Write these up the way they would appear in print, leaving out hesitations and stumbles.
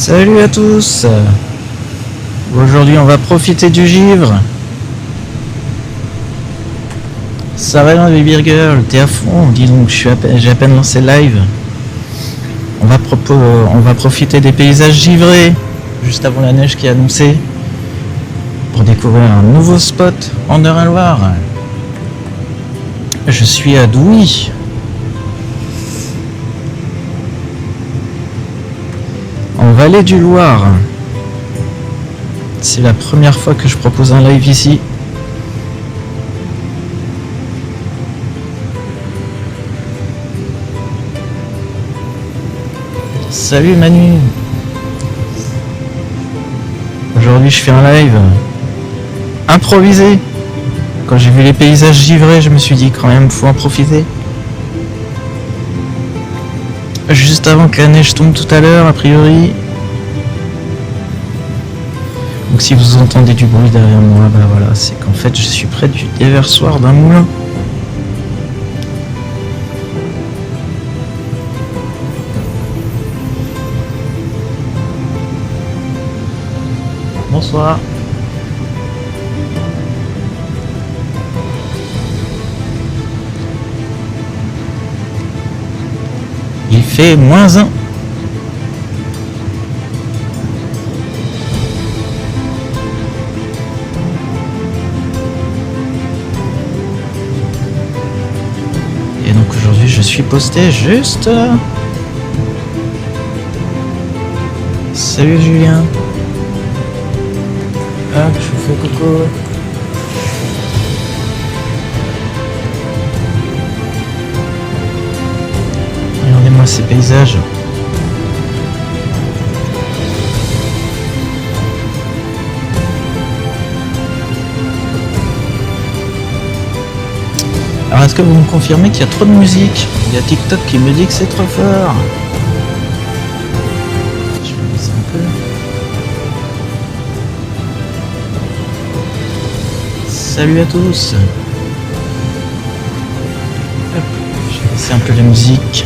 Salut à tous. Aujourd'hui on va profiter du givre. Ça va les Beer Girl, t'es à fond, dis donc, j'ai à peine lancé le live. On va profiter des paysages givrés, juste avant la neige qui est annoncée, pour découvrir un nouveau spot en Eure-et-Loire. Je suis à Douy. En Vallée du Loir. C'est la première fois que je propose un live ici. Salut Manu. Aujourd'hui je fais un live improvisé. Quand j'ai vu les paysages givrés, je me suis dit quand même faut en profiter. Juste avant que la neige tombe tout à l'heure, a priori. Donc si vous entendez du bruit derrière moi, bah voilà, c'est qu'en fait je suis près du déversoir d'un moulin. Bonsoir. Il fait -1. Et donc aujourd'hui je suis posté juste... Salut Julien. Ah, je vous fais coucou. Regardez-moi ces paysages. Alors est-ce que vous me confirmez qu'il y a trop de musique? Il y a TikTok qui me dit que c'est trop fort. Je vais baisser un peu. Salut à tous. Hop, je vais baisser un peu la musique.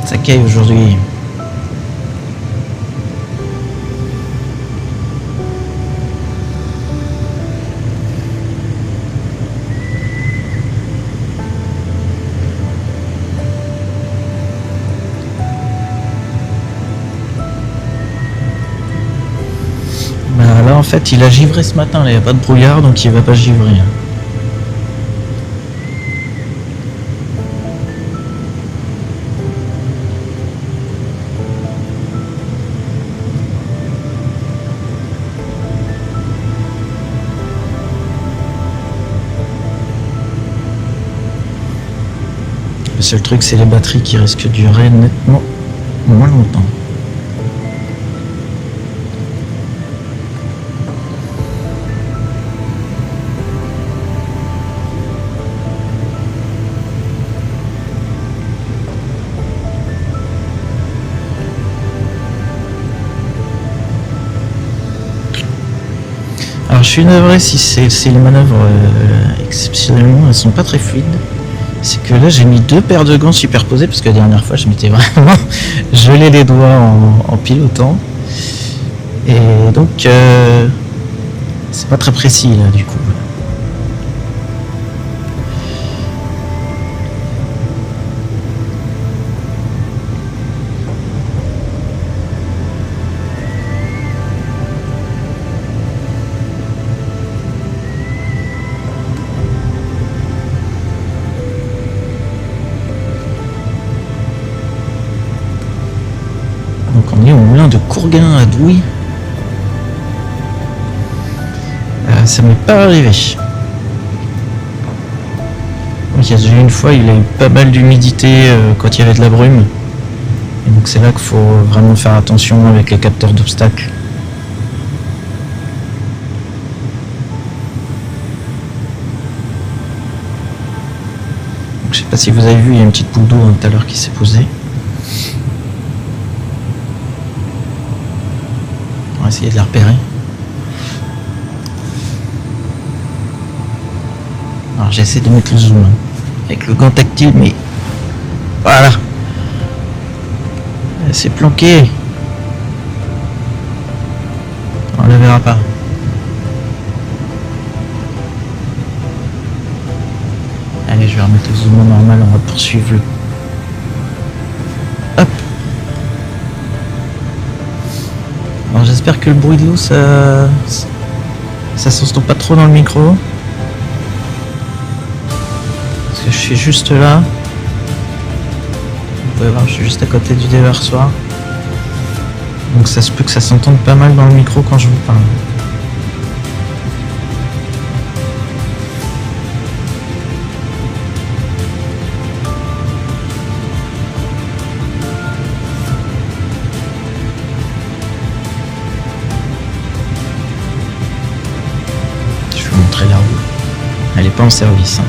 Ça caille aujourd'hui. Bah là en fait il a givré ce matin, là il n'y a pas de brouillard donc il va pas givrer. Le seul truc c'est les batteries qui risquent de durer nettement moins longtemps. Alors je suis navré si les manœuvres exceptionnellement elles sont pas très fluides. C'est que là j'ai mis 2 paires de gants superposés parce que la dernière fois je m'étais vraiment gelé les doigts en pilotant. Et donc c'est pas très précis là du coup. Donc on est au moulin de Courgain à Douy. Ça m'est pas arrivé. Donc il y a déjà une fois il a eu pas mal d'humidité quand il y avait de la brume. Et donc c'est là qu'il faut vraiment faire attention avec les capteurs d'obstacles. sais pas si vous avez vu, il y a une petite boule d'eau tout à l'heure qui s'est posée. On va essayer de la repérer. Alors j'essaie de mettre le zoom avec le gant tactile, mais voilà, elle s'est planquée. On la verra pas. Allez, je vais remettre le zoom normal, on va poursuivre le... Hop. Alors j'espère que le bruit de l'eau, ça s'entend pas trop dans le micro. Parce que je suis juste là. Vous pouvez voir, je suis juste à côté du déversoir. Donc ça se peut que ça s'entende pas mal dans le micro quand je vous parle. Je vais vous montrer la roue. Elle est pas en service.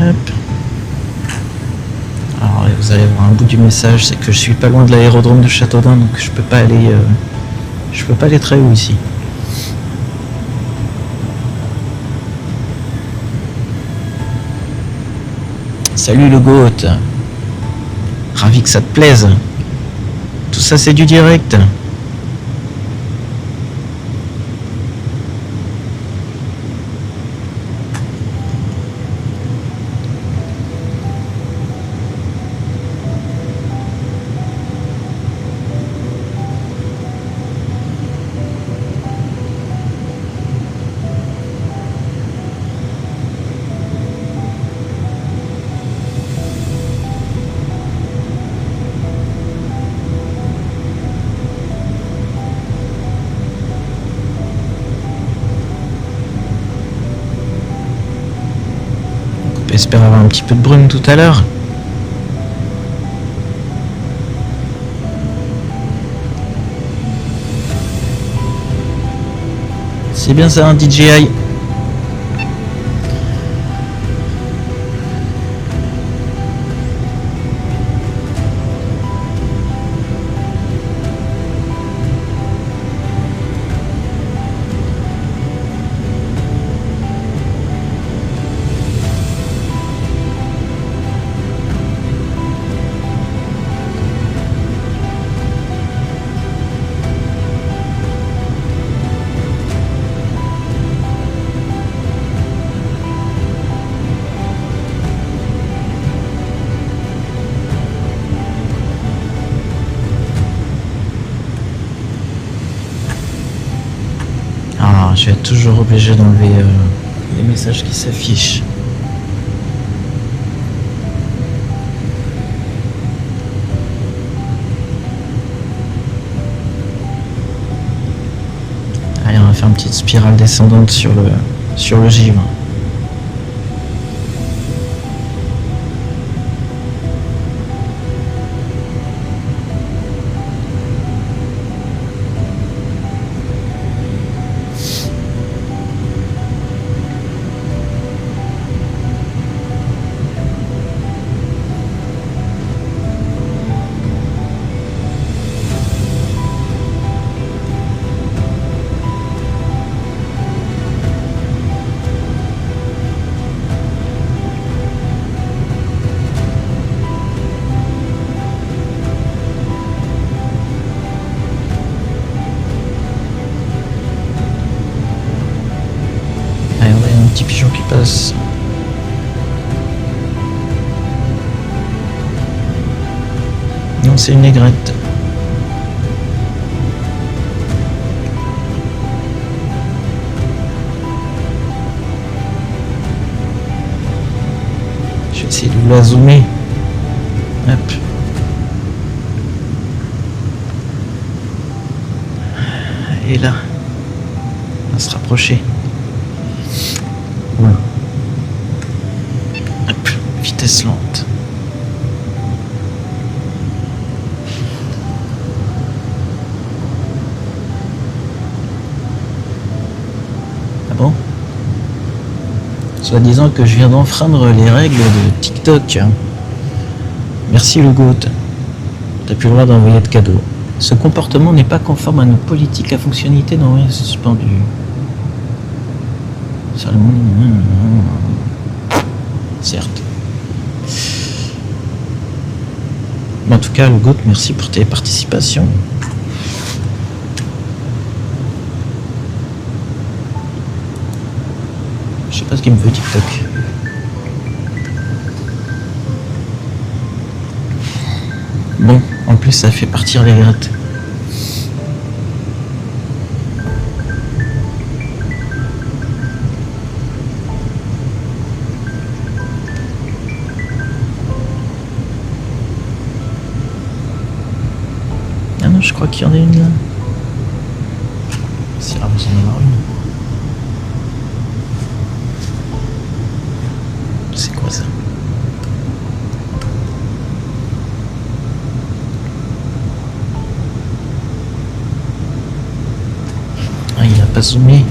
Hop. Alors vous allez voir un bout du message, c'est que je suis pas loin de l'aérodrome de Châteaudun, donc je peux pas aller très haut ici. Salut le GOAT. Ravi que ça te plaise. Tout ça c'est du direct. J'espère avoir un petit peu de brume tout à l'heure. C'est bien ça un DJI. Je vais être toujours obligé d'enlever les messages qui s'affichent. Allez, on va faire une petite spirale descendante sur le givre. Petit pigeon qui passe. Non, c'est une aigrette. essayer de vous la zoomer. Hop. Et là, on va se rapprocher. Voilà. Hop, vitesse lente. Ah bon? Soit disant que je viens d'enfreindre les règles de TikTok. Merci le GOAT. T'as plus le droit d'envoyer de cadeaux. Ce comportement n'est pas conforme à nos politiques. La fonctionnalité d'envoyer est suspendue. Certes. Mais en tout cas, le GOAT, merci pour tes participations. Je sais pas ce qu'il me veut TikTok. Bon, en plus ça fait partir les grattes. Ah non, je crois qu'il y en a une là. C'est rare, vous en avoir une. C'est quoi ça? Ah, il a pas zoomé.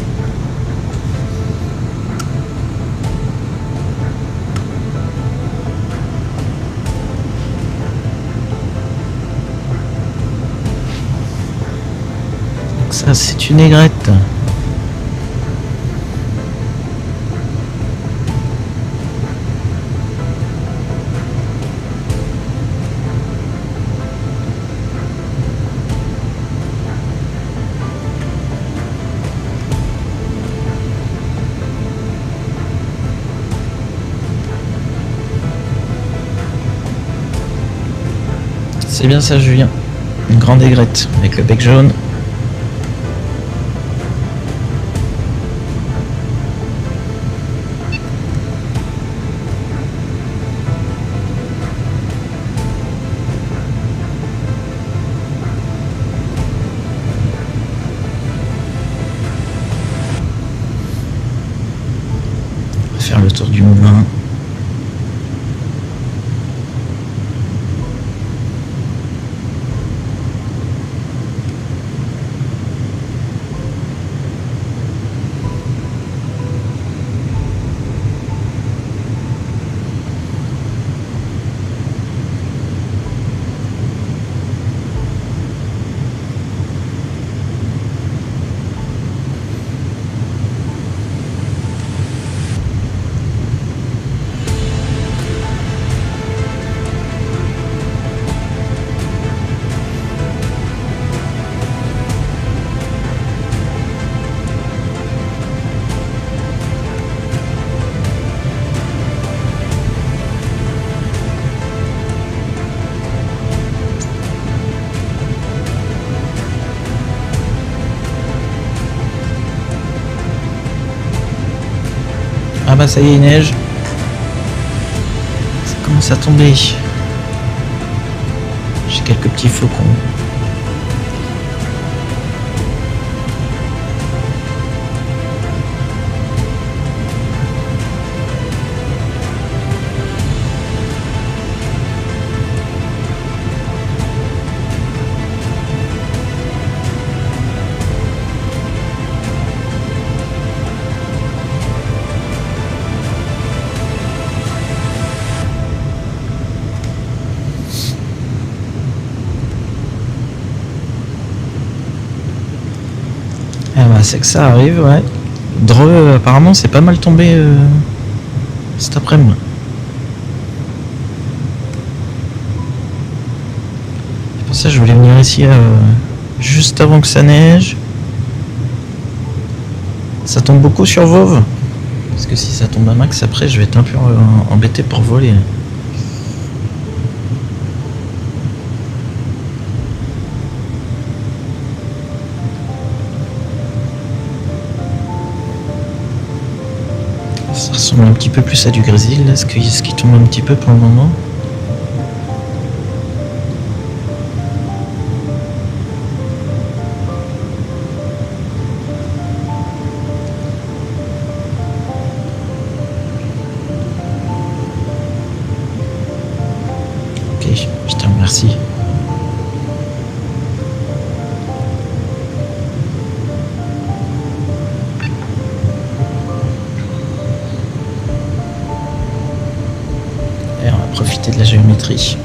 Donc ça, c'est une aigrette. C'est bien ça, Julien. Une grande aigrette avec le bec jaune. On va faire le tour du moulin. Ah bah ça y est, il neige. Ça commence à tomber. J'ai quelques petits flocons. Ah bah c'est que ça arrive, ouais. Dreux, apparemment c'est pas mal tombé cet après-midi. C'est pour ça que je voulais venir ici juste avant que ça neige. Ça tombe beaucoup sur Vauve. Parce que si ça tombe à max après je vais être un peu embêté pour voler. Ça ressemble ressemble un petit peu plus à du grésil, là, ce qui tombe un petit peu pour le moment. Ok, je te remercie. Et on va profiter de la géométrie.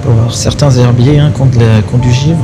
Pour voir certains herbiers qui ont du givre.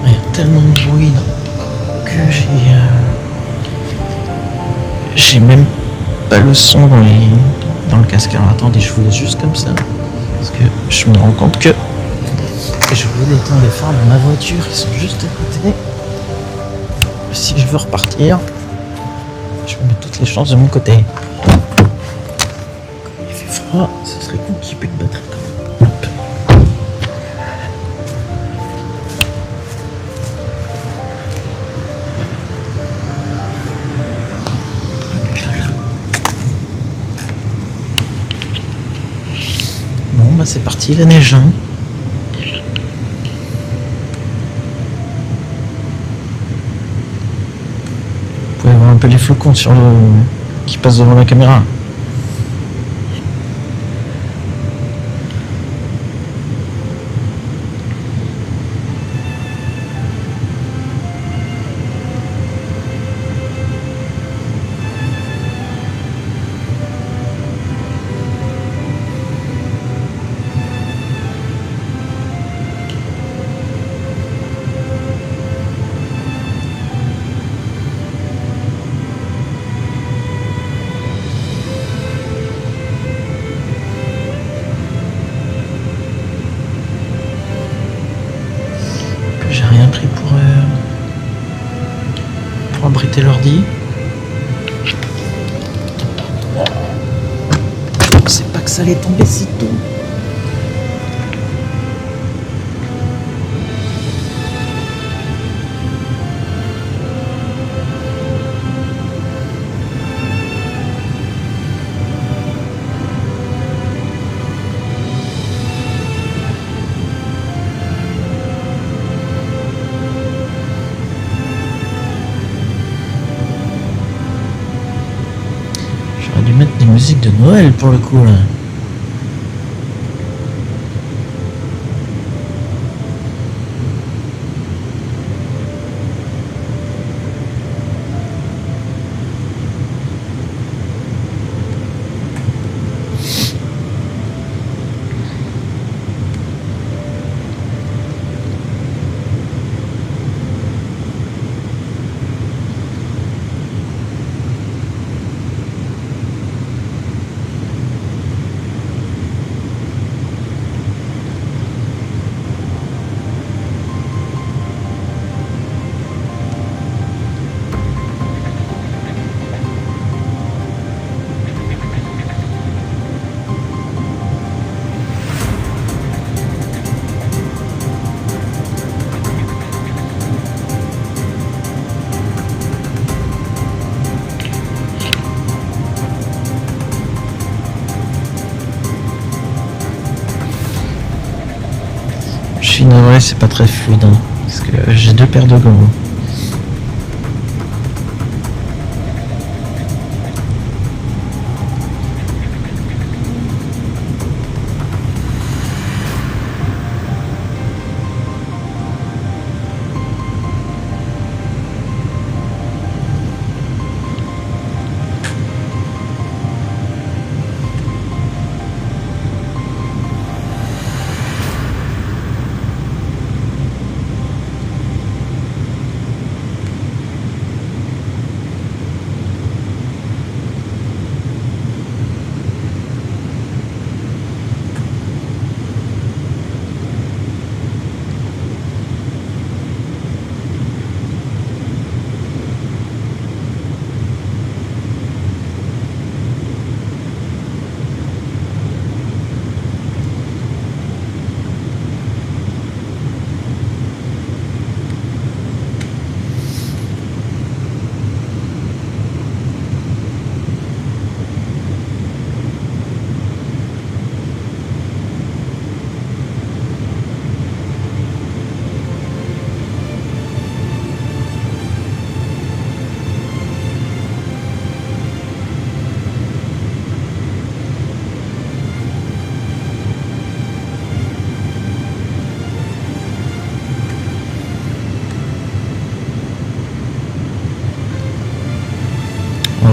Il y a tellement de bruit que j'ai même pas le son dans le casque. Alors attendez, je vous laisse juste comme ça. Parce que je me rends compte que je voulais éteindre les phares de ma voiture qui sont juste à côté. Si je veux repartir, je vais mettre toutes les chances de mon côté. Il fait froid, ce serait cool qu'il y ait plus de batterie quand même. Hop. Bon bah c'est parti, la neige. Hein. Vous pouvez voir un peu les flocons qui passent devant la caméra. J'ai rien pris pour abriter l'ordi. Je sais pas que ça allait tomber si tôt. J'aurais dû mettre des musiques de Noël pour le coup là. Je suis navré, c'est pas très fluide, hein, parce que j'ai deux paires de gants.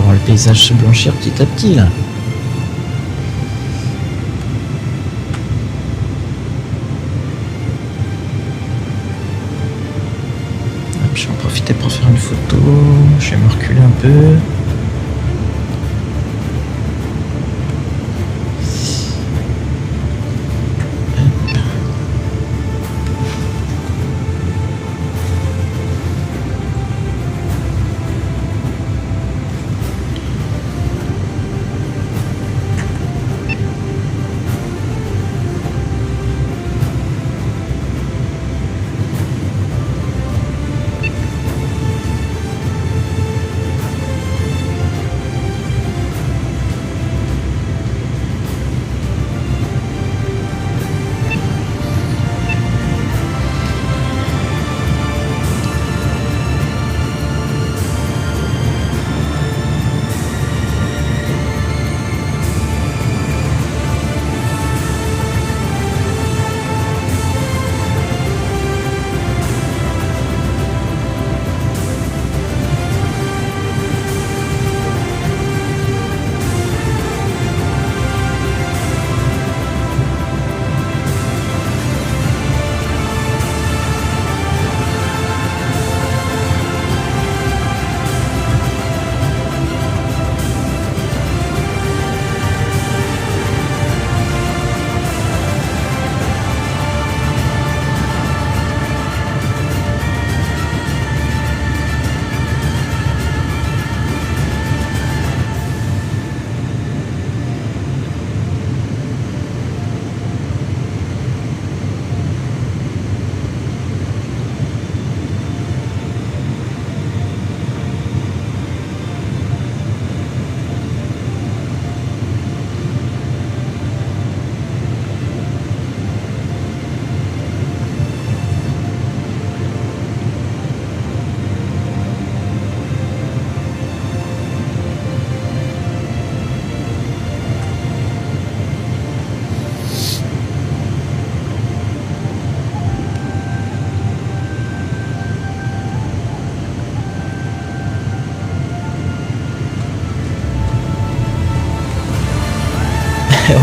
voir le paysage se blanchir petit à petit là. Hop, je vais en profiter pour faire une photo. Je vais me reculer un peu.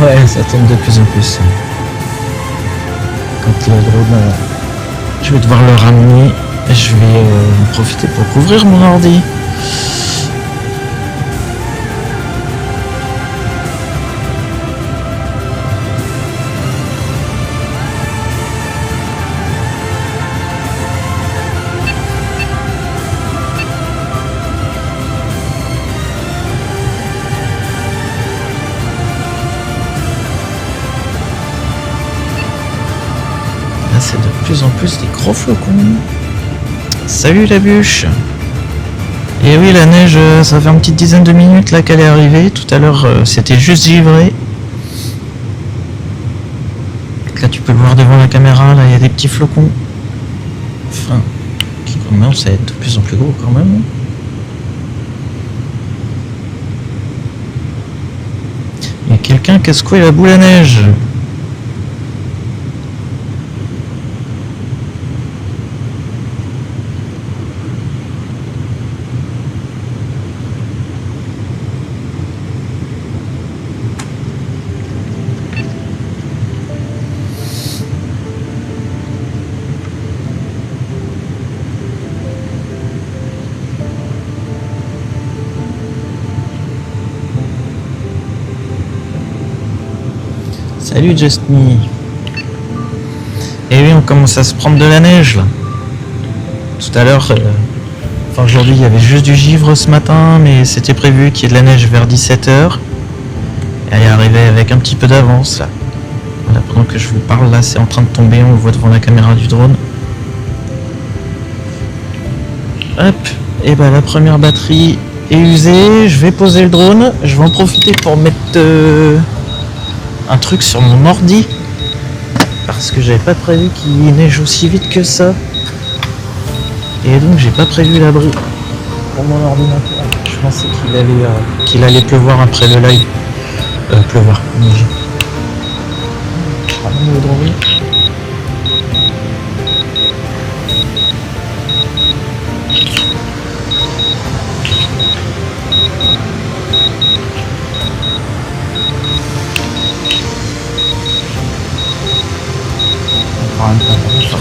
Ouais, ça tombe de plus en plus. Quand le drone, je vais devoir le ramener, je vais en profiter pour couvrir mon ordi. C'est de plus en plus des gros flocons. Salut la bûche. Et oui, la neige, ça fait une petite dizaine de minutes là qu'elle est arrivée. Tout à l'heure, c'était juste givré. Là, tu peux le voir devant la caméra. Là, il y a des petits flocons. Enfin, qui commencent à être de plus en plus gros quand même. Il y a quelqu'un qui a secoué la boule à neige. Salut Just Me. Et oui, on commence à se prendre de la neige là. Tout à l'heure, enfin aujourd'hui il y avait juste du givre ce matin, mais c'était prévu qu'il y ait de la neige vers 17h. Elle est arrivée avec un petit peu d'avance là. Voilà, pendant que je vous parle là, c'est en train de tomber, on le voit devant la caméra du drone. Hop, et bah la première batterie est usée, je vais poser le drone, je vais en profiter pour mettre un truc sur mon ordi parce que j'avais pas prévu qu'il neige aussi vite que ça et donc j'ai pas prévu l'abri pour mon ordinateur. Je pensais qu'il allait pleuvoir après le live. Pleuvoir, neiger. Ramène le drone.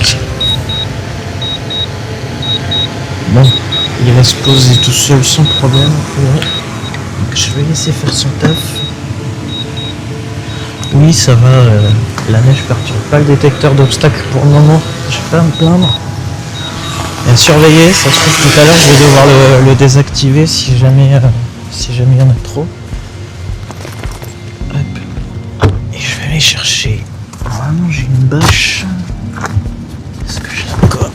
parti. Bon, il va se poser tout seul sans problème. Donc je vais laisser faire son taf. Oui, ça va, la neige perturbe pas le détecteur d'obstacles pour le moment, je vais pas me plaindre. Et à surveiller, ça se trouve tout à l'heure je vais devoir le désactiver si jamais il y en a trop. Hop. Et je vais aller chercher. Normalement j'ai une bâche. Est-ce que j'ai encore?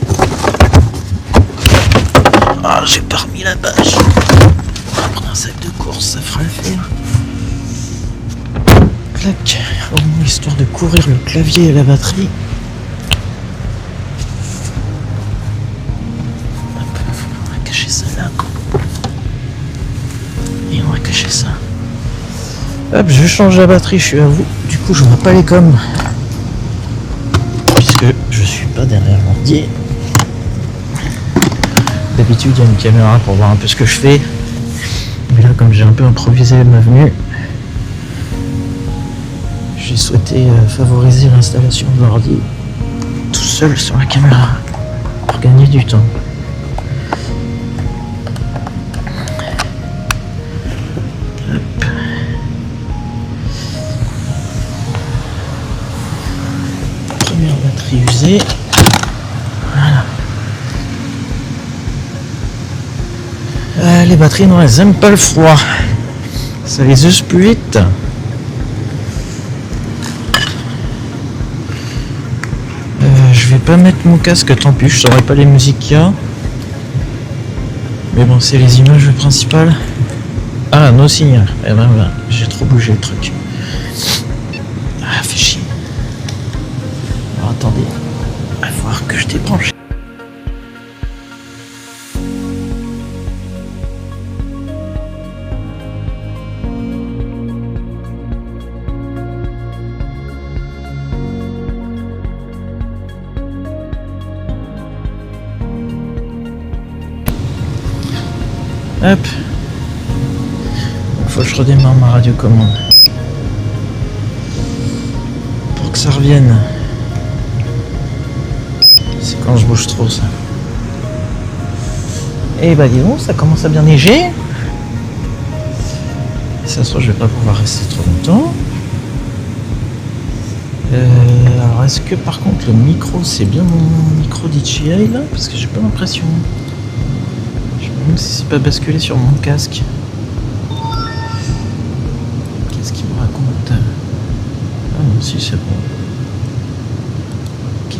Ah, j'ai pas remis la bâche. On va prendre un sac de course, ça fera l'affaire. Clac, au moins histoire de couvrir le clavier et la batterie. Hop, on va cacher ça là. Et on va cacher ça. Hop, je change la batterie, je suis à vous. Du coup, je vois pas les coms. Puisque je suis pas derrière l'ordi. D'habitude, il y a une caméra pour voir un peu ce que je fais. Mais là, comme j'ai un peu improvisé ma venue, j'ai souhaité favoriser l'installation de l'ordi tout seul sur la caméra pour gagner du temps. Hop. Première batterie usée. Voilà. Les batteries, non, elles aiment pas le froid. Ça les use plus vite. Je vais pas mettre mon casque, tant pis, je saurais pas les musiques qu'il y a. Mais bon, c'est les images principales. Ah, no signal. Eh ben voilà, j'ai trop bougé le truc. Ah, fait chier. Alors attendez, il va falloir que je débranche. Hop. Faut que je redémarre ma radiocommande. Pour que ça revienne. C'est quand je bouge trop ça. Et bah dis donc, ça commence à bien neiger. Et ça se trouve, je vais pas pouvoir rester trop longtemps. Alors est-ce que par contre le micro c'est bien mon micro DJI là? Parce que j'ai pas l'impression. Même si c'est pas basculé sur mon casque. Qu'est-ce qu'il me raconte? Ah non, si c'est bon. Ok.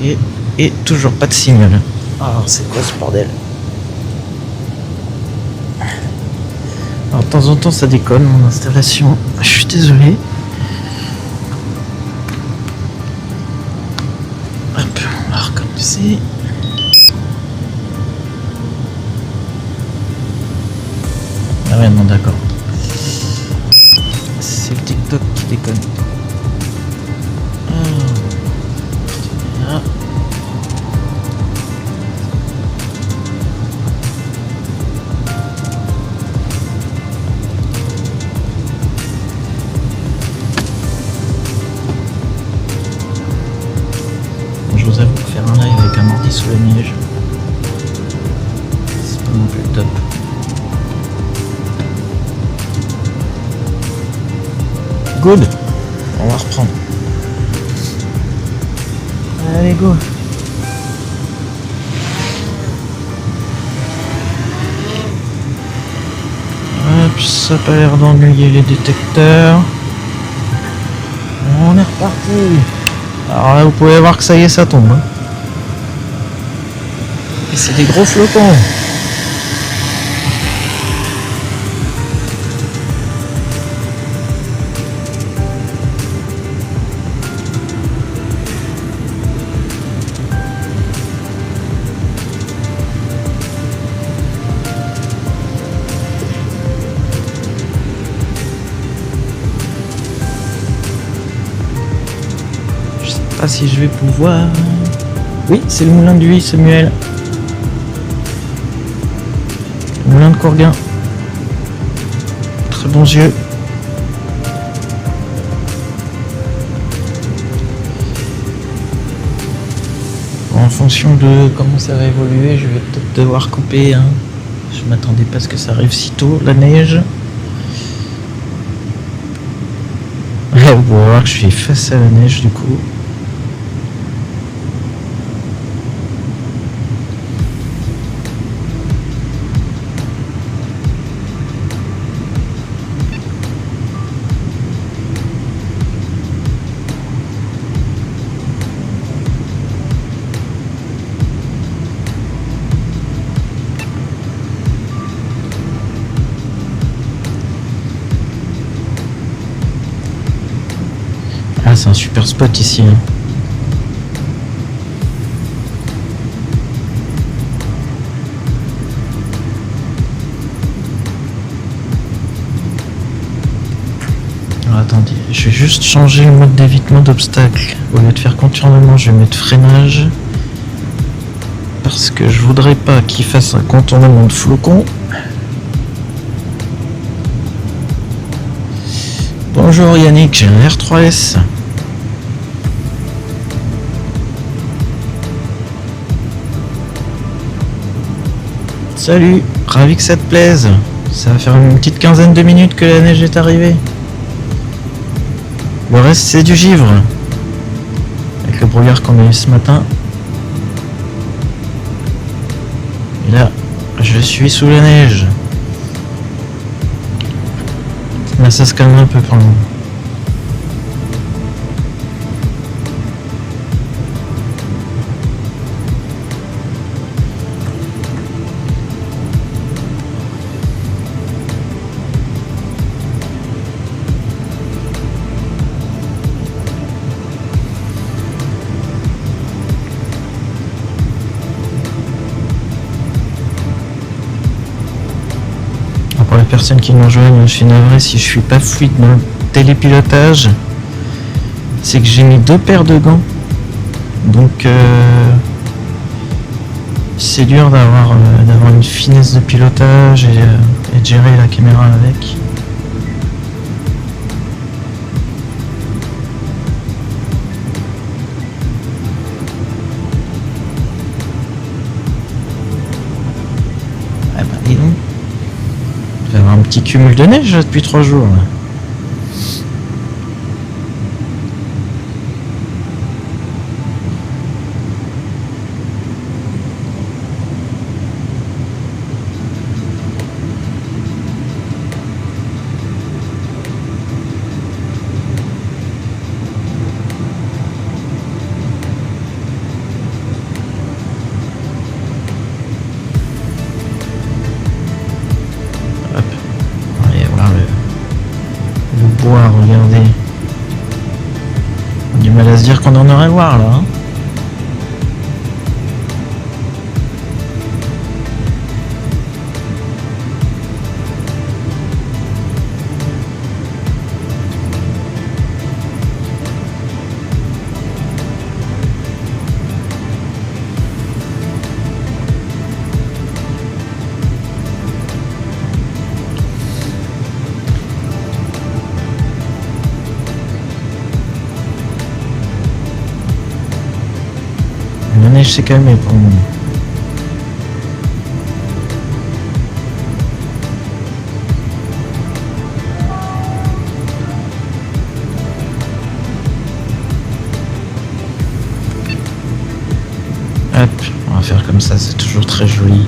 Et toujours pas de signal. Alors c'est quoi ce bordel? Alors de temps en temps ça déconne mon installation. Je suis désolé. Hop, on va recommencer. Ah ouais, non, d'accord. C'est le TikTok qui déconne. Là. Je vous avoue que faire un live avec un ordi sous la neige, c'est pas non plus le top. Good. On va reprendre. Allez, go. Hop, ça a pas l'air d'ennuyer les détecteurs. On est reparti. Alors là, vous pouvez voir que ça y est, ça tombe. Hein. Et c'est des gros flocons. Pas si je vais pouvoir. Oui, c'est le moulin de Huy, Samuel. Le moulin de Courguin. Très bons yeux. Bon, en fonction de comment ça va évoluer, je vais peut-être devoir couper. Hein. Je m'attendais pas à ce que ça arrive si tôt, la neige. Vous pouvez voir que je suis face à la neige du coup. Ah, c'est un super spot ici. Hein. Alors, attendez, je vais juste changer le mode d'évitement d'obstacles. Au lieu de faire contournement, je vais mettre freinage. Parce que je voudrais pas qu'il fasse un contournement de flocon. Bonjour Yannick, j'ai un R3S. Salut, ravi que ça te plaise. Ça va faire une petite quinzaine de minutes que la neige est arrivée. Le reste c'est du givre. Avec le brouillard qu'on a eu ce matin. Et là, je suis sous la neige. Là ça se calme un peu pour le moment. Pour les personnes qui nous rejoignent, je suis navré si je suis pas fluide dans le télépilotage. C'est que j'ai mis 2 paires de gants. Donc c'est dur d'avoir une finesse de pilotage et de gérer la caméra avec. Ah bah dis donc. Il va y avoir un petit cumul de neige depuis 3 jours. Là. Regardez. On a du mal à se dire qu'on en aurait voir là. Hein. La neige s'est calmée pour le moment. Hop, on va faire comme ça, c'est toujours très joli.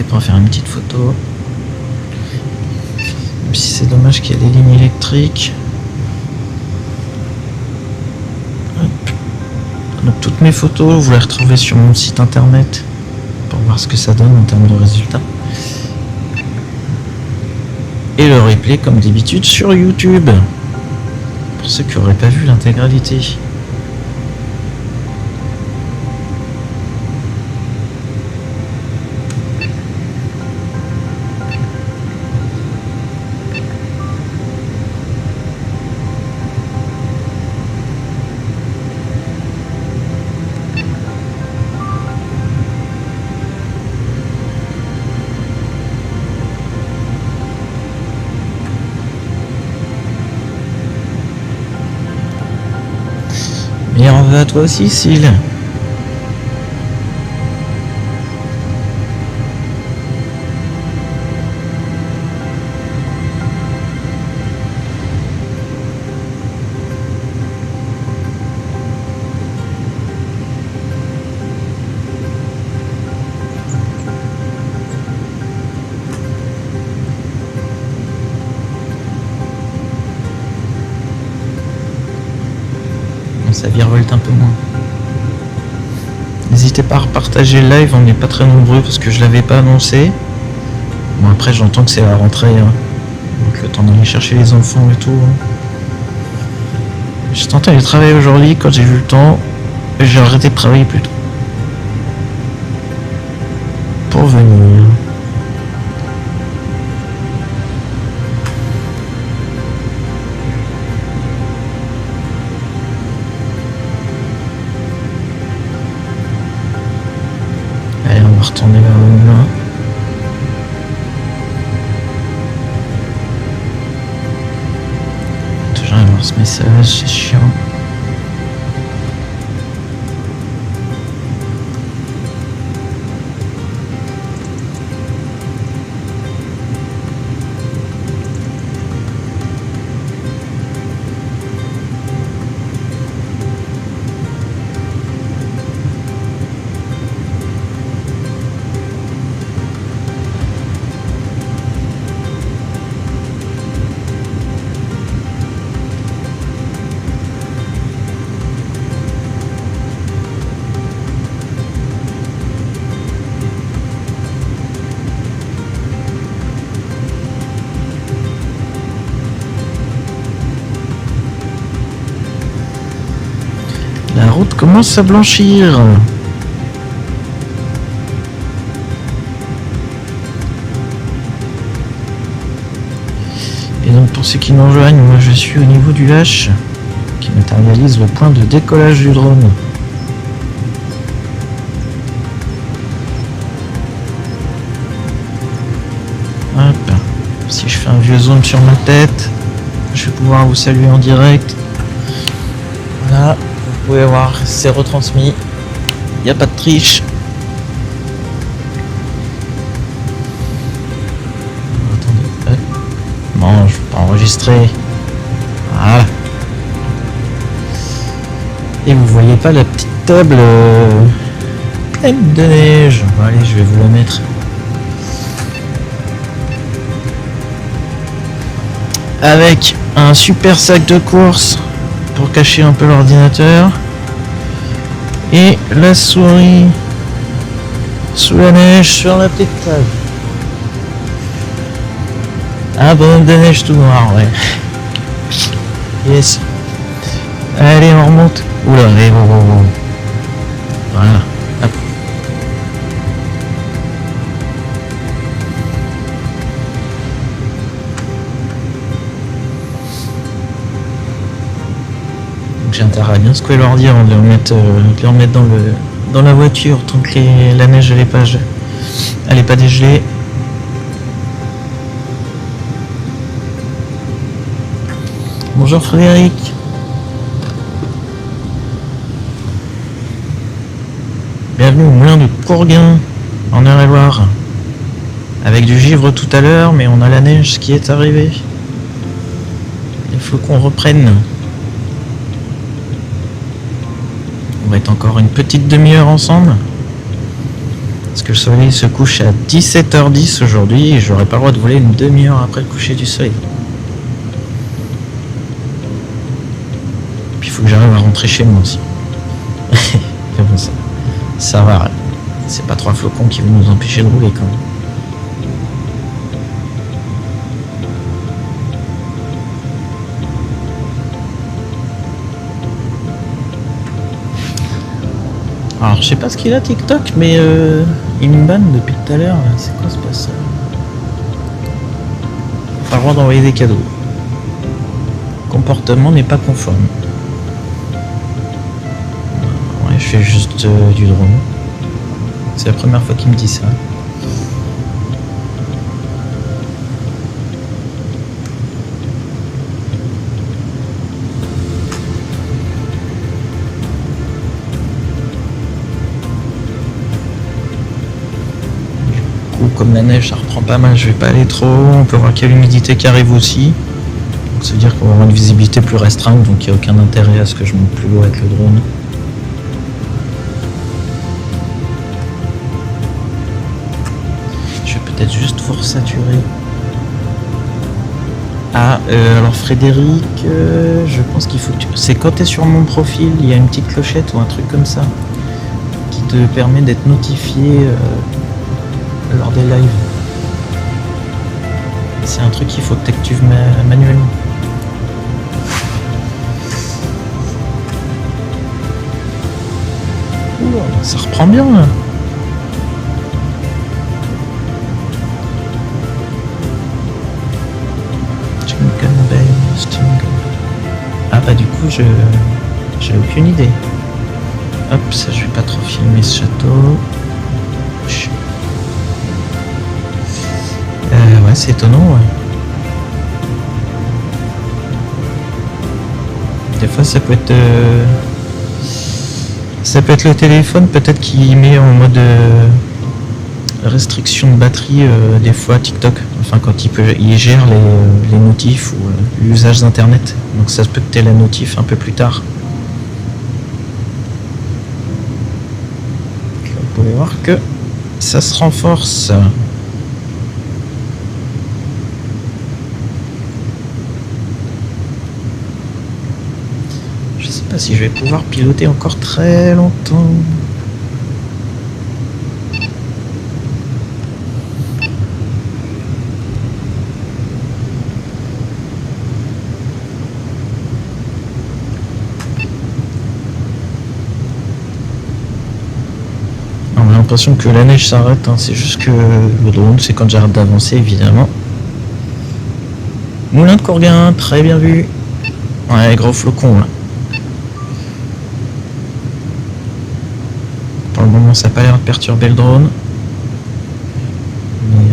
Pour faire une petite photo, même si c'est dommage qu'il y ait des lignes électriques. Hop. Donc toutes mes photos vous les retrouvez sur mon site internet pour voir ce que ça donne en termes de résultats, et le replay comme d'habitude sur YouTube pour ceux qui n'auraient pas vu l'intégralité. Meilleur vœu à toi aussi, Syl. Ça virevolte un peu moins. N'hésitez pas à partager le live, on n'est pas très nombreux parce que je l'avais pas annoncé. Bon après j'entends que c'est la rentrée, hein. Donc le temps d'aller chercher les enfants et tout. J'ai tenté d'aller travailler aujourd'hui quand j'ai eu le temps, et j'ai arrêté de travailler plus tôt. Pour venir. Allez, on va retourner vers le moulin. Toujours avoir ce message, c'est chiant. La route commence à blanchir. Et donc pour ceux qui nous rejoignent, moi je suis au niveau du H qui matérialise le point de décollage du drone. Hop. Si je fais un vieux zoom sur ma tête, je vais pouvoir vous saluer en direct. Voilà. Vous pouvez voir, c'est retransmis. Il n'y a pas de triche. Attendez. Non, je ne vais pas enregistrer. Voilà. Et vous voyez pas la petite table pleine de neige. Bon, allez, je vais vous la mettre. Avec un super sac de course pour cacher un peu l'ordinateur et la souris sous la neige sur la petite table. Un bonhomme de neige tout noir, ouais. Yes. Allez, on remonte. Oula, allez, oh. Voilà. Hop. J'ai intérêt à bien secouer l'ordi avant de le remettre dans la voiture tant que la neige elle est pas dégelée. Bonjour Frédéric. Bienvenue au moulin de Courguin en Eure-et-Loire. Avec du givre tout à l'heure, mais on a la neige qui est arrivée. Il faut qu'on reprenne. On va être encore une petite demi-heure ensemble. Parce que le soleil se couche à 17h10 aujourd'hui et j'aurai pas le droit de voler une demi-heure après le coucher du soleil. Puis il faut que j'arrive à rentrer chez moi aussi. Bon, ça va. C'est pas 3 flocons qui vont nous empêcher de rouler quand même. Alors je sais pas ce qu'il a TikTok, mais il me banne depuis tout à l'heure. C'est quoi ce passage? Pas le droit d'envoyer des cadeaux. Comportement n'est pas conforme. Ouais, je fais juste du drone. C'est la première fois qu'il me dit ça. comme la neige ça reprend pas mal, je vais pas aller trop haut. On peut voir qu'il y a l'humidité qui arrive aussi. Donc ça veut dire qu'on va avoir une visibilité plus restreinte, donc il n'y a aucun intérêt à ce que je monte plus haut avec le drone. Je vais peut-être juste vous resaturer. Ah, alors Frédéric, je pense qu'il faut que c'est quand tu es sur mon profil, il y a une petite clochette ou un truc comme ça qui te permet d'être notifié lors des lives. C'est un truc qu'il faut que tu actives manuellement. Ouh, ça reprend bien là. Ah bah du coup j'ai aucune idée. Hop, ça je vais pas trop filmer ce château. Ouais, c'est étonnant, ouais. Des fois ça peut être le téléphone peut-être qui met en mode restriction de batterie des fois TikTok, enfin quand il gère les notifs ou l'usage d'internet, donc ça se peut que tu aies la notif un peu plus tard. Donc là, vous pouvez voir que ça se renforce. Je sais pas si je vais pouvoir piloter encore très longtemps. On a l'impression que la neige s'arrête, hein. C'est juste que le drone, c'est quand j'arrête d'avancer, évidemment. Moulin de Courguin, très bien vu. Ouais, gros flocon là. Pour le moment, ça n'a pas l'air de perturber le drone. Mais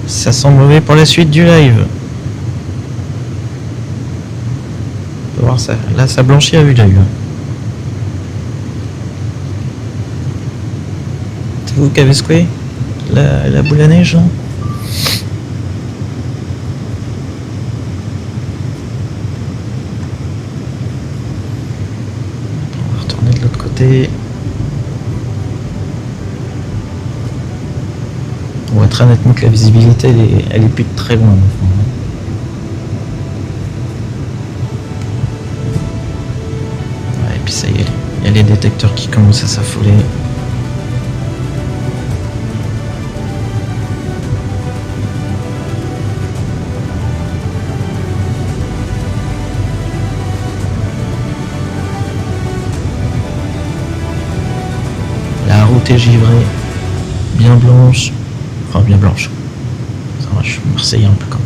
ça sent mauvais pour la suite du live. On peut voir ça. Là, ça blanchit à vue d'œil. C'est vous qui avez secoué la boule à neige là? On va retourner de l'autre côté. On voit très nettement que la visibilité elle est plus de très loin. Ouais, et puis ça y est, il y a les détecteurs qui commencent à s'affoler. La route est givrée, bien blanche. Enfin, bien blanche. Ça va, je suis marseillais un peu quand même.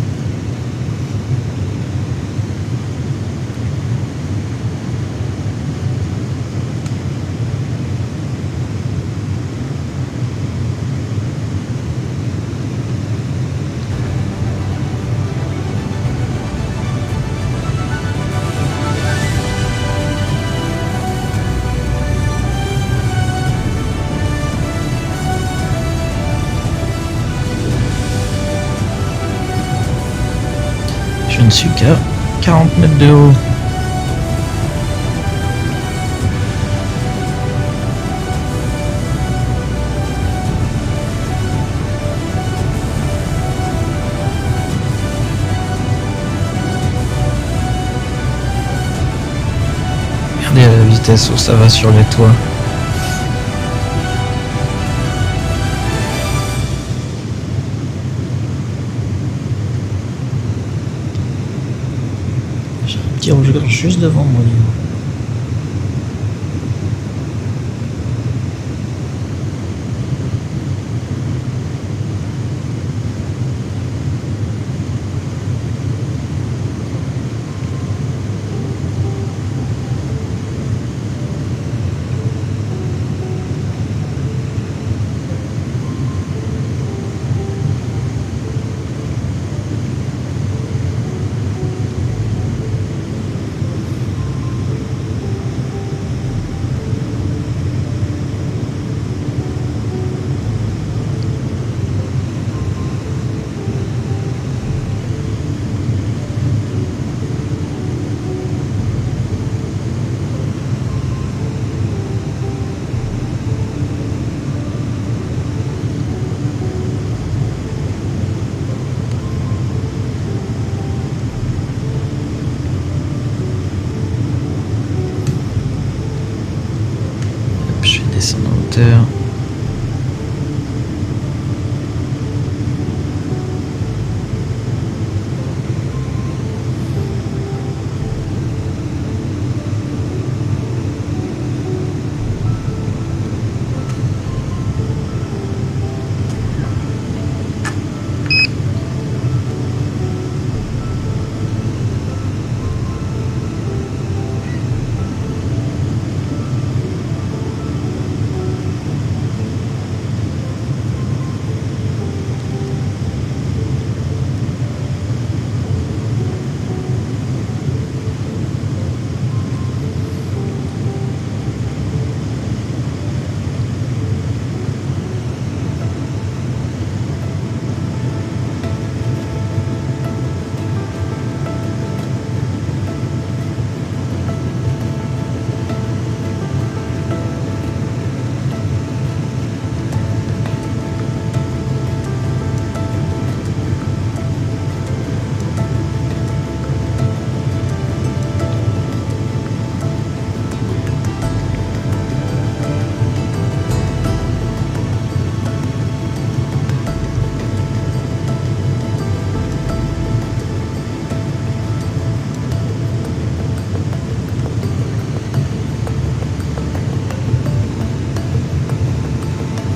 Je ne suis qu'à 40 mètres de haut. Regardez la vitesse où ça va sur les toits. Rouge-gorge juste devant moi. descendre en hauteur.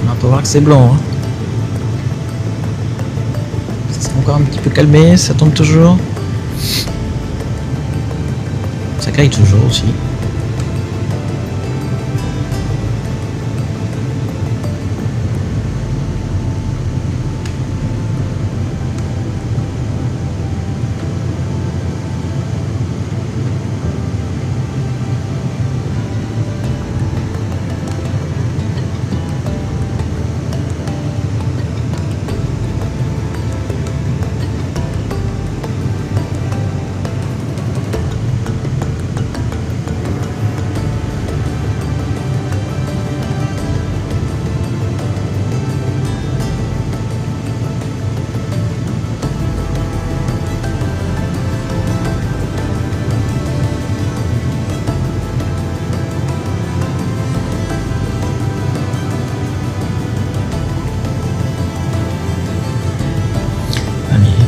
On peut voir que c'est blanc. Hein. Ça s'est encore un petit peu calmé, ça tombe toujours. Ça caille toujours aussi.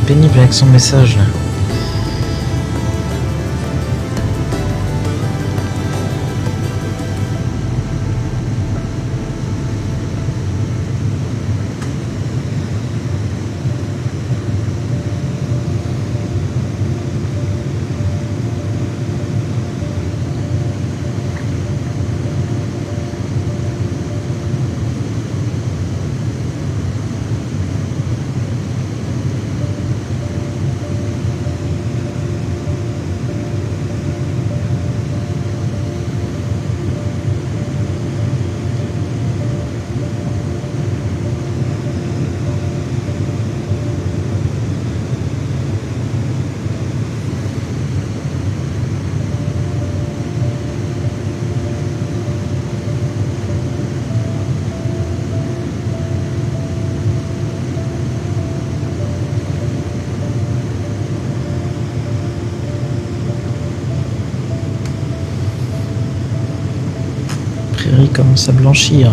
Pénible avec son message là. Prairie commence à blanchir.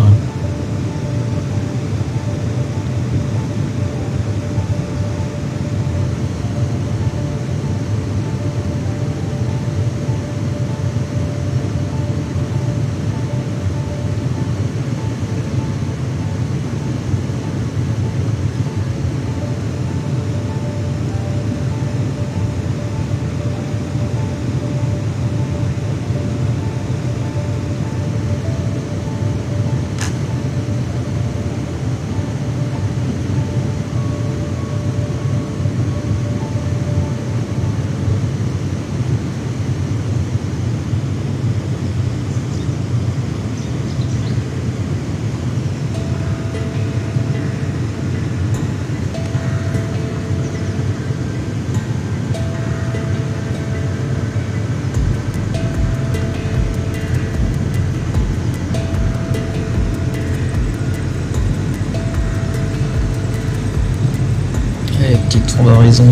Petite fond d'horizon.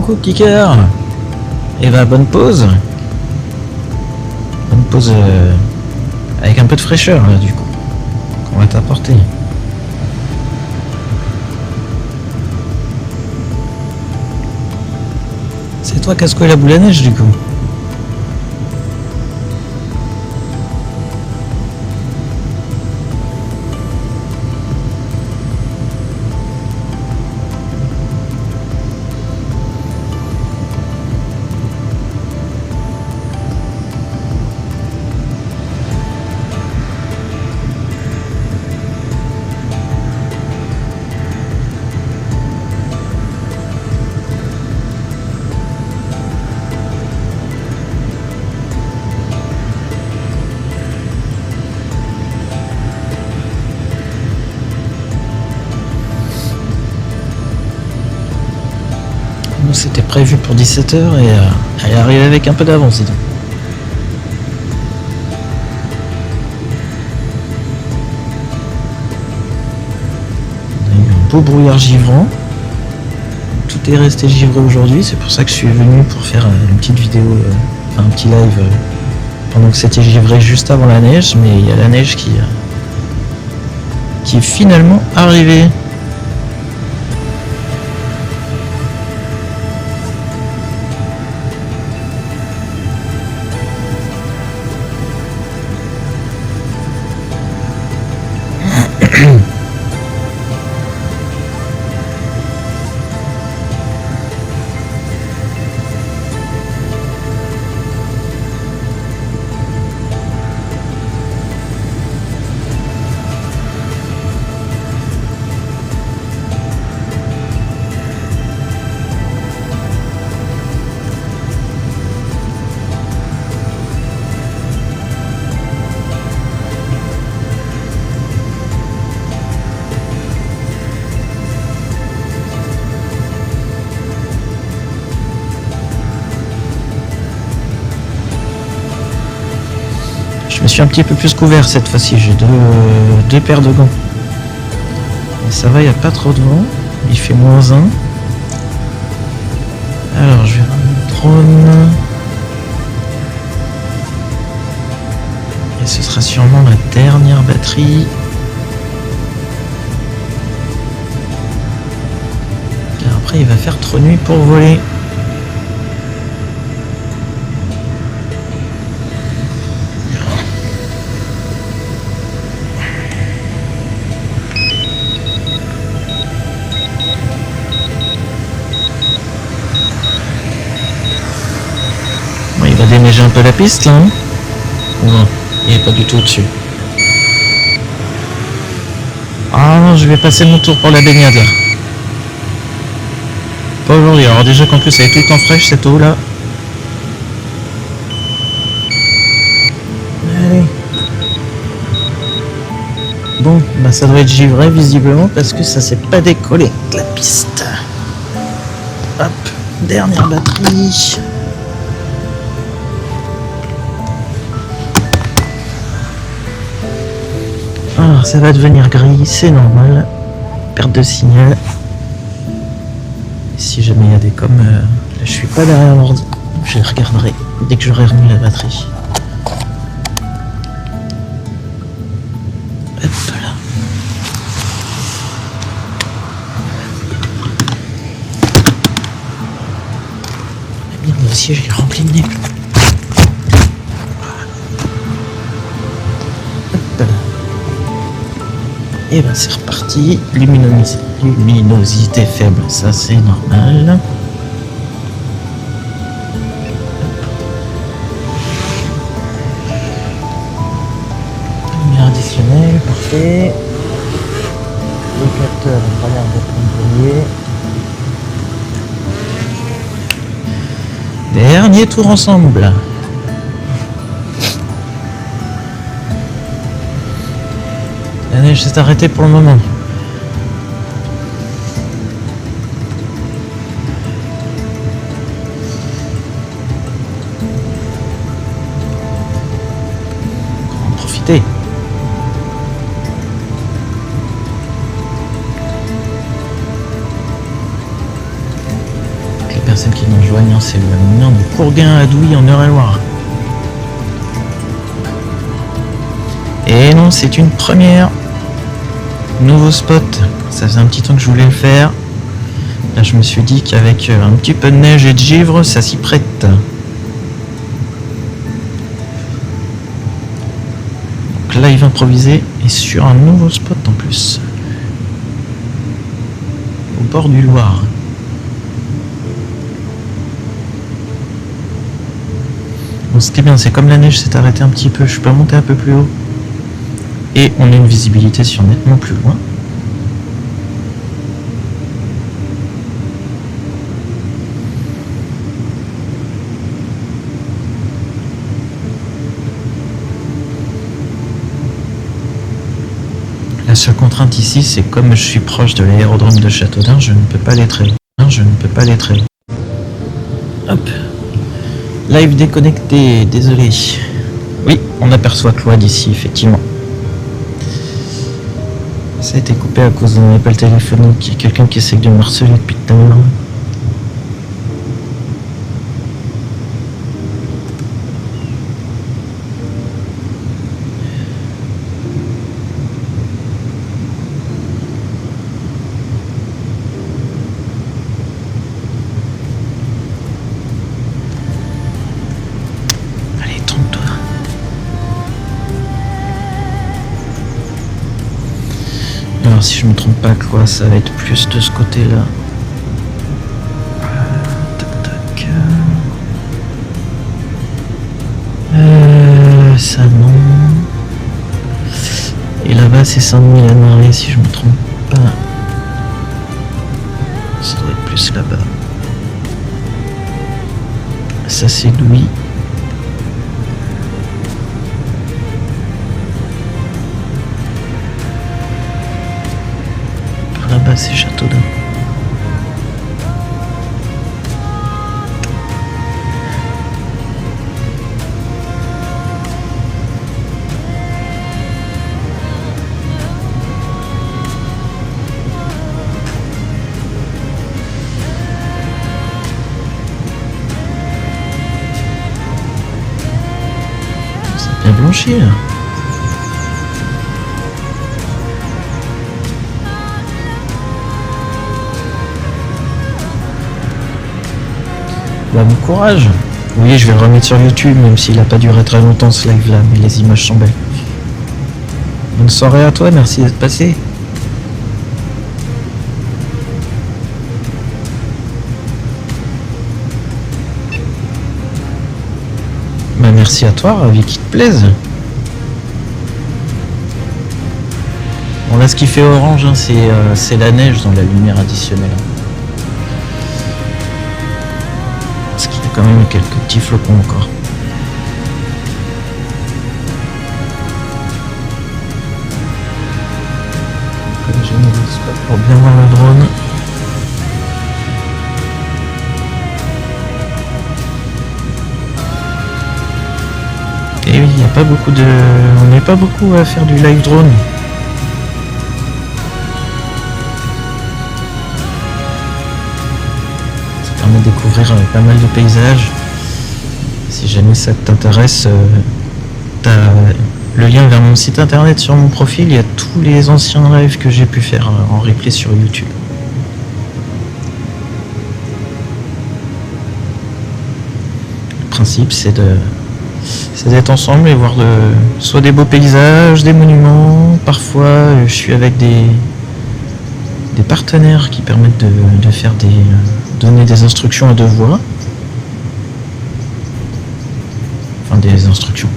coucou Kicker. Et bah bonne pause. Bonne pause avec un peu de fraîcheur là du coup. Qu'on va t'apporter. C'est toi Casco et la boule à neige du coup. C'était prévu pour 17h et elle est arrivée avec un peu d'avance, dis donc. On a eu un beau brouillard givrant. Tout est resté givré aujourd'hui, c'est pour ça que je suis venu pour faire une petite vidéo, enfin un petit live pendant que c'était givré juste avant la neige, mais il y a la neige qui est finalement arrivée. Je me suis un petit peu plus couvert cette fois-ci, j'ai deux paires de gants. Et ça va, il n'y a pas trop de vent, il fait -1. Alors je vais ramener le drone. Et ce sera sûrement la dernière batterie. Car après il va faire trop nuit pour voler. Il va déneiger un peu la piste là, hein? Non, il est pas du tout au-dessus. Ah non, je vais passer mon tour pour la baignade là. Pas aujourd'hui, alors déjà qu'en plus elle est tout le temps fraîche cette eau là. Allez. Bon, bah ça doit être givré visiblement parce que ça s'est pas décollé de la piste. Hop, dernière batterie. Alors ça va devenir gris, c'est normal. Perte de signal. Et si jamais il y a des coms, je suis pas derrière l'ordi. Je les regarderai dès que j'aurai remis la batterie. Hop là. La merde aussi, j'ai rempli le nez. Hop là. Et ben c'est reparti, luminosité faible, ça c'est normal. Lumière additionnelle, parfait. Le capteur a l'air d'être nettoyé. Dernier tour ensemble. La neige s'est arrêtée pour le moment. On va en profiter. Les personnes qui non, c'est le mur de Courgain à Douy en Eure-et-Loire. Et non, c'est une première. Nouveau spot. Ça faisait un petit temps que je voulais le faire. Là, je me suis dit qu'avec un petit peu de neige et de givre, ça s'y prête. Donc live improvisé et sur un nouveau spot en plus. Au bord du Loire. Bon, ce qui est bien, c'est comme la neige s'est arrêtée un petit peu, je peux monter un peu plus haut. Et on a une visibilité sur nettement plus loin. La seule contrainte ici, c'est comme je suis proche de l'aérodrome de Châteaudun, je ne peux pas l'étrer. Je ne peux pas l'étrer. Hop. Live déconnecté, désolé. Oui, on aperçoit Cloide ici, effectivement. Ça a été coupé à cause d'un appel téléphonique. Il y a quelqu'un qui essaie de me harceler depuis tout à l'heure. Alors si je me trompe pas, quoi, ça va être plus de ce côté-là. Tac tac. Ça non. Et là-bas c'est Saint-Denis-la-Marée si je me trompe pas. Ça doit être plus là-bas. Ça c'est Douy. Là-bas c'est Châteaudun. C'est bien blanchi là. Bah bon courage. Oui, je vais le remettre sur YouTube, même s'il n'a pas duré très longtemps ce live là, mais les images sont belles. Bonne soirée à toi, merci d'être passé. Bah merci à toi, ravi qu'il te plaise. Bon là ce qui fait orange, hein, c'est la neige dans la lumière additionnelle. Quand même quelques petits flocons encore. J'ai mis le spot pour bien voir le drone. Et oui, il n'y a pas beaucoup de. On n'est pas beaucoup à faire du live drone. De découvrir pas mal de paysages. Si jamais ça t'intéresse, t'as le lien vers mon site internet sur mon profil. Il y a tous les anciens lives que j'ai pu faire en replay sur YouTube. Le principe c'est d'être ensemble et voir soit des beaux paysages, des monuments. Parfois je suis avec des partenaires qui permettent de faire donner des instructions à deux voix. Enfin des instructions.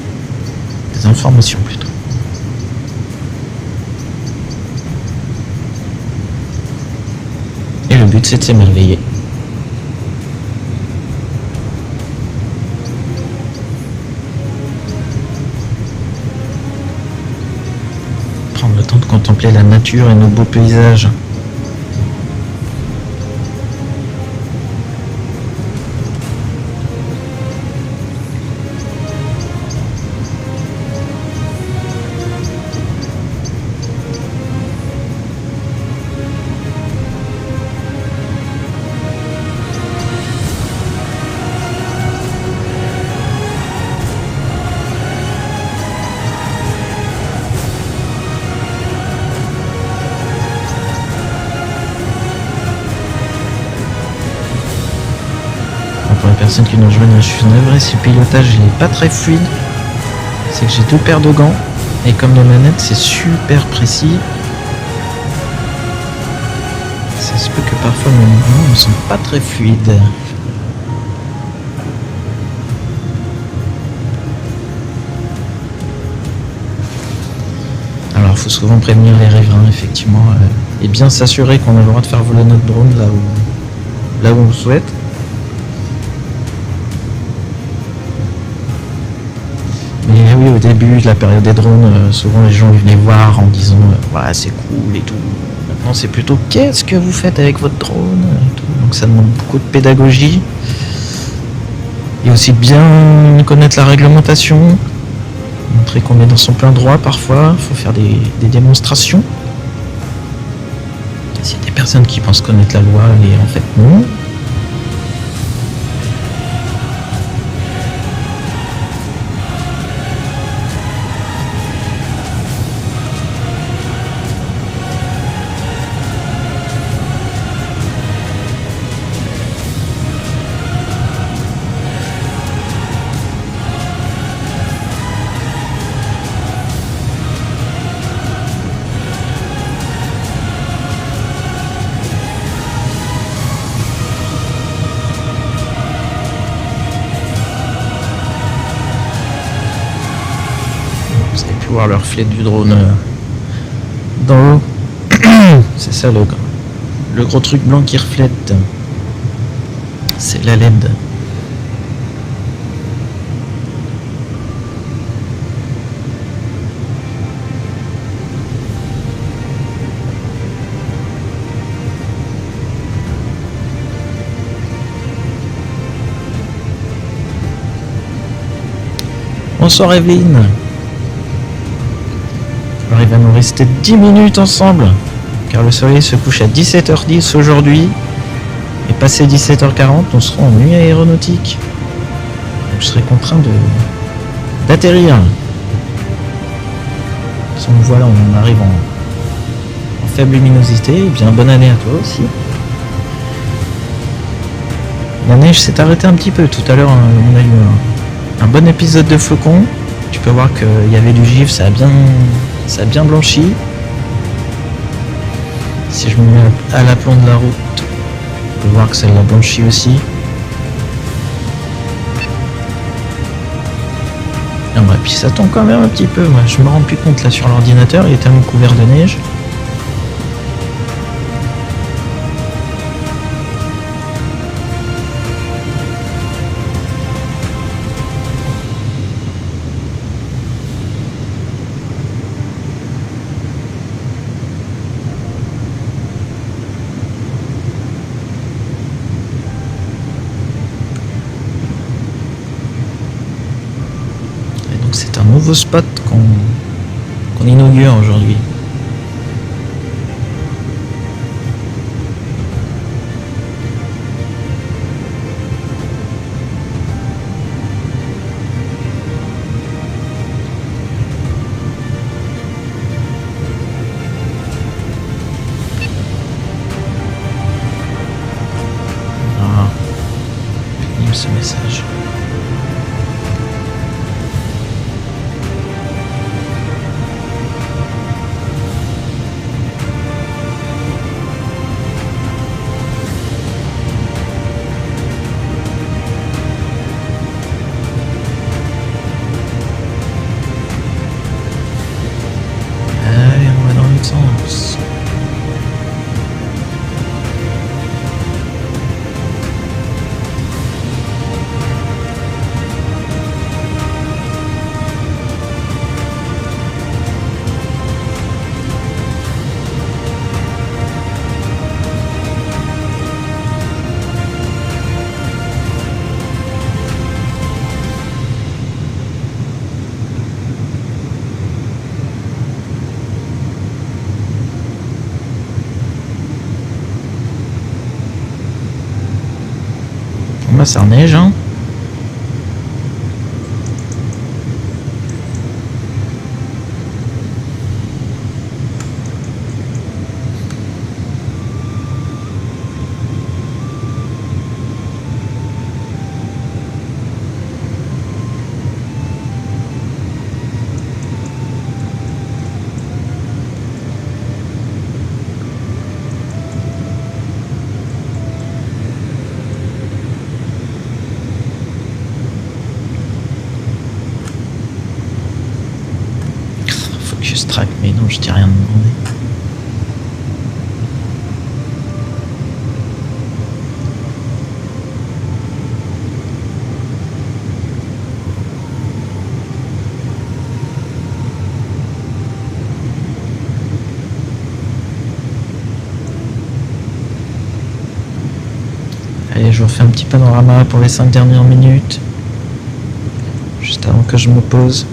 Des informations plutôt. Et le but c'est de s'émerveiller. Prendre le temps de contempler la nature et nos beaux paysages. personnes qui nous rejoignent, je suis navré si le pilotage il est pas très fluide. C'est que j'ai 2 paires de gants et comme les manettes c'est super précis, ça se peut que parfois mes mouvements ne sont pas très fluides. Alors il faut souvent prévenir les riverains effectivement et bien s'assurer qu'on a le droit de faire voler notre drone là où on le souhaite. Mais oui, au début de la période des drones, souvent les gens venaient voir en disant voilà, c'est cool et tout. Maintenant c'est plutôt qu'est-ce que vous faites avec votre drone et tout. Donc ça demande beaucoup de pédagogie. Et aussi bien connaître la réglementation, montrer qu'on est dans son plein droit parfois, il faut faire des démonstrations. S'il y a des personnes qui pensent connaître la loi et en fait non. Vous avez pu voir le reflet du drone dans l'eau. C'est ça le gros truc blanc qui reflète. C'est la LED. Bonsoir Evelyne. Alors il va nous rester 10 minutes ensemble, car le soleil se couche à 17h10 aujourd'hui, et passé 17h40, on sera en nuit aéronautique. Donc je serai contraint d'atterrir. Si on voit là, on arrive en faible luminosité, et bien bonne année à toi aussi. La neige s'est arrêtée un petit peu, tout à l'heure on a eu un bon épisode de flocons. Tu peux voir qu'il y avait du givre, ça a bien blanchi. Si je me mets à l'aplomb de la route, on peut voir que ça l'a blanchi aussi. Et puis ça tombe quand même un petit peu. Moi, je me rends plus compte là sur l'ordinateur, il est tellement couvert de neige. C'est un nouveau spot qu'on inaugure aujourd'hui. Ah, pénible ce message. Sens. Là, ça neige, hein. que je traque, mais non, je t'ai rien demandé. Allez, je vous refais un petit panorama pour les 5 dernières minutes. Juste avant que je me pose.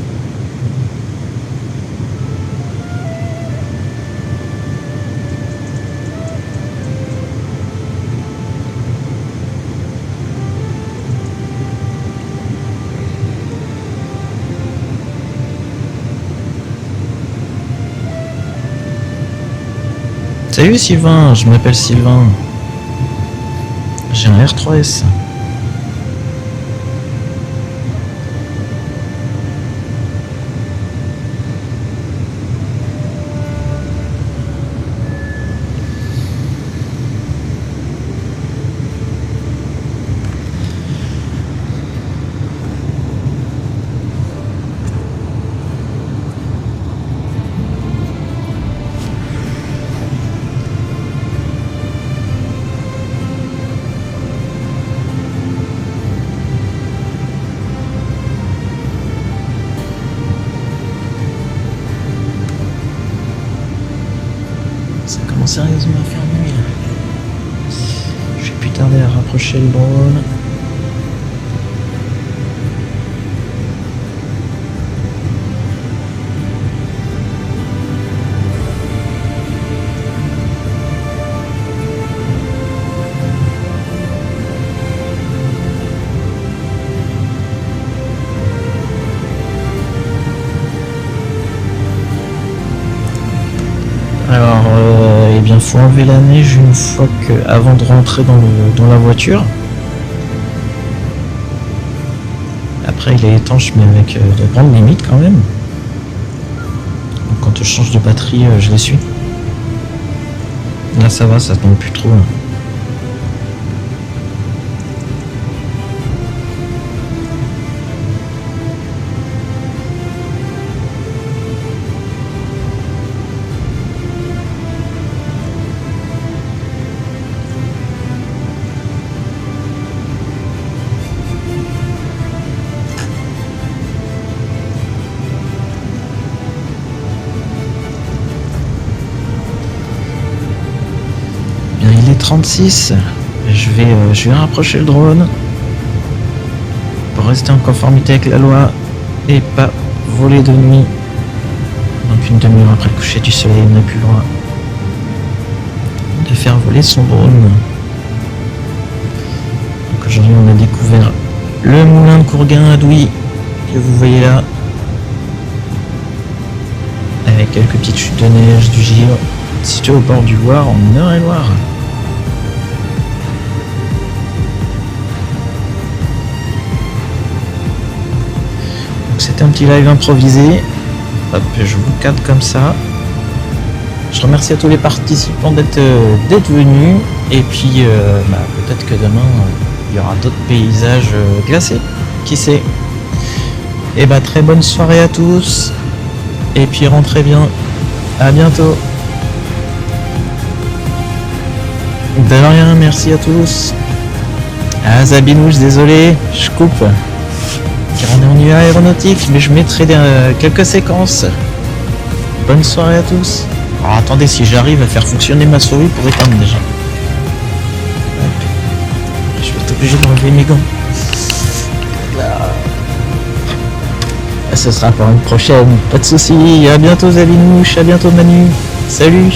Salut Sylvain, je m'appelle Sylvain. J'ai un R3S. Ça commence sérieusement à faire nuit là. Je vais plus tarder à rapprocher le drone. Alors, eh bien, faut enlever la neige une fois que, avant de rentrer dans la voiture. Après, il est étanche, mais avec de grandes limites quand même. Donc, quand je change de batterie, je les suis. Là, ça va, ça tombe plus trop. Hein. Il est 36, je vais rapprocher le drone pour rester en conformité avec la loi et pas voler de nuit. Donc une demi-heure après le coucher du soleil, on n'a plus le droit de faire voler son drone. Donc aujourd'hui on a découvert le moulin de Courgain à Douy que vous voyez là, avec quelques petites chutes de neige, du givre, situé au bord du Loir en Eure-et-Loire. C'était un petit live improvisé. Hop, je vous cadre comme ça. Je remercie à tous les participants d'être venus. Et puis peut-être que demain il y aura d'autres paysages glacés. Qui sait. Et très bonne soirée à tous. Et puis rentrez bien. À bientôt. De rien, merci à tous. Ah Zabinouche, désolé, je coupe. On est en nuit aéronautique, mais je mettrai quelques séquences. Bonne soirée à tous. Alors attendez, si j'arrive à faire fonctionner ma souris pour éteindre déjà. Hop. Je vais être obligé d'enlever mes gants. Là. Ce sera pour une prochaine, pas de soucis. À bientôt Zalinouche, à bientôt Manu. Salut.